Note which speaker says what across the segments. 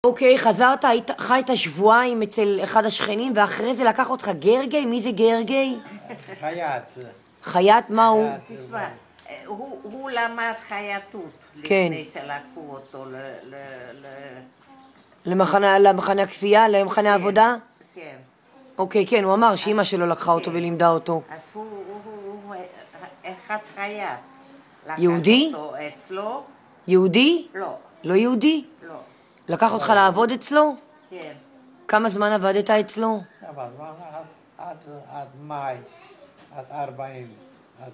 Speaker 1: אוקיי, חזרת, חיית שבועיים אצל אחד השכנים, ואחרי זה לקח אותך גרגי? מי זה גרגי?
Speaker 2: חייט.
Speaker 1: חייט, מה הוא?
Speaker 3: תשמע, הוא למד חייטות
Speaker 1: כן.
Speaker 3: לפני שלקחו אותו
Speaker 1: למחנה הכפייה? למחנה העבודה?
Speaker 3: כן.
Speaker 1: אוקיי, כן, הוא אמר שאמא שלו לקחה אותו ולימדה אותו.
Speaker 3: אז הוא אחד חייט.
Speaker 1: יהודי?
Speaker 3: לקח אותו אצלו.
Speaker 1: יהודי?
Speaker 3: לא.
Speaker 1: לא יהודי?
Speaker 3: לא.
Speaker 1: לקח אותך לעבוד אצלו?
Speaker 3: כן.
Speaker 1: כמה זמן עבדת אצלו?
Speaker 2: כמה זמן? עד מאי, עד 40, עד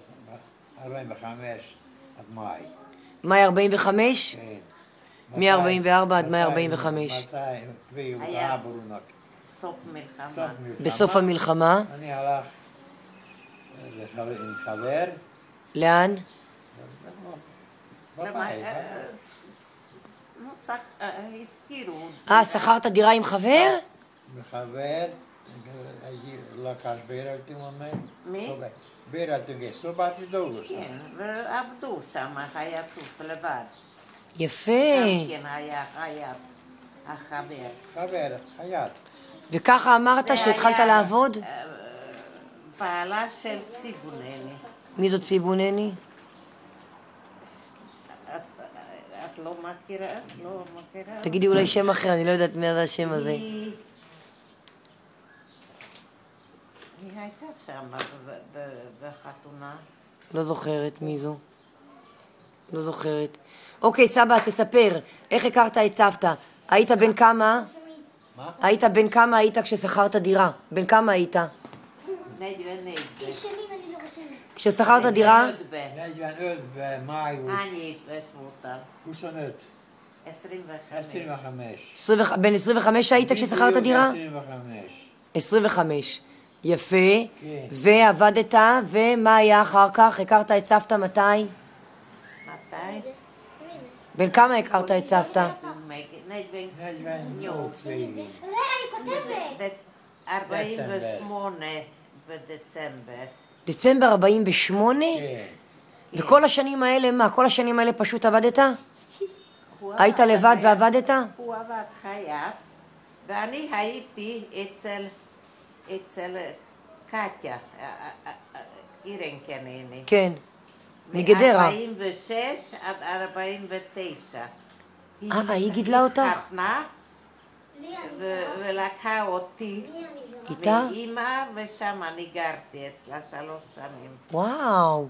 Speaker 2: 45, עד מאי.
Speaker 1: מאי 45?
Speaker 2: כן.
Speaker 1: מ-44 עד מאי 45.
Speaker 2: 200,
Speaker 3: היה.
Speaker 2: ברונק.
Speaker 3: סוף מלחמה.
Speaker 2: סוף מלחמה.
Speaker 1: בסוף המלחמה?
Speaker 2: אני הלך עם חבר.
Speaker 1: לאן?
Speaker 2: בבית.
Speaker 3: הזכירו.
Speaker 1: שכרת דירה עם חבר?
Speaker 2: חבר, לקח בירתים
Speaker 3: מי?
Speaker 2: בירתים, סובתי דוגוס.
Speaker 3: כן, ועבדו שם חייטות לבד.
Speaker 1: יפה.
Speaker 3: גם כן היה חייט, החבר.
Speaker 2: חבר, חייט.
Speaker 1: וככה אמרת שהתחלת לעבוד?
Speaker 3: בעלה של ציבונני.
Speaker 1: מי זאת ציבונני?
Speaker 3: את לא מכירה? לא מכירה?
Speaker 1: תגידי אולי שם אחר, אני לא יודעת מה זה השם הזה.
Speaker 3: היא הייתה שם בחתונה.
Speaker 1: לא זוכרת מי זו. לא זוכרת. אוקיי, סבא, תספר, איך הכרת את סבתא? היית בן כמה?
Speaker 2: מה?
Speaker 1: היית בן כמה היית כששכרת דירה? בן כמה היית? כששכרת דירה?
Speaker 2: במאי
Speaker 3: אני אשתפותה.
Speaker 2: הוא שונאת. 25.
Speaker 1: בן 25 היית כששכרת דירה?
Speaker 2: 25.
Speaker 1: 25. יפה.
Speaker 2: כן.
Speaker 1: ועבדת, ומה היה אחר כך? הכרת את סבתא מתי?
Speaker 3: מתי?
Speaker 1: בן כמה הכרת את סבתא?
Speaker 3: 48 בדצמבר.
Speaker 1: דצמבר 48?
Speaker 2: כן.
Speaker 1: וכל השנים האלה, מה? כל השנים האלה פשוט עבדת? היית לבד ועבדת?
Speaker 3: הוא עבד חייט, ואני הייתי אצל קטיה, אירנקנני.
Speaker 1: כן. מגדרה.
Speaker 3: מ-46 עד 49.
Speaker 1: היא גידלה אותך?
Speaker 3: התחתנה ולקחה אותי
Speaker 1: איתה?
Speaker 3: מאמא, ושם אני גרתי אצלה 3 שנים.
Speaker 1: וואו.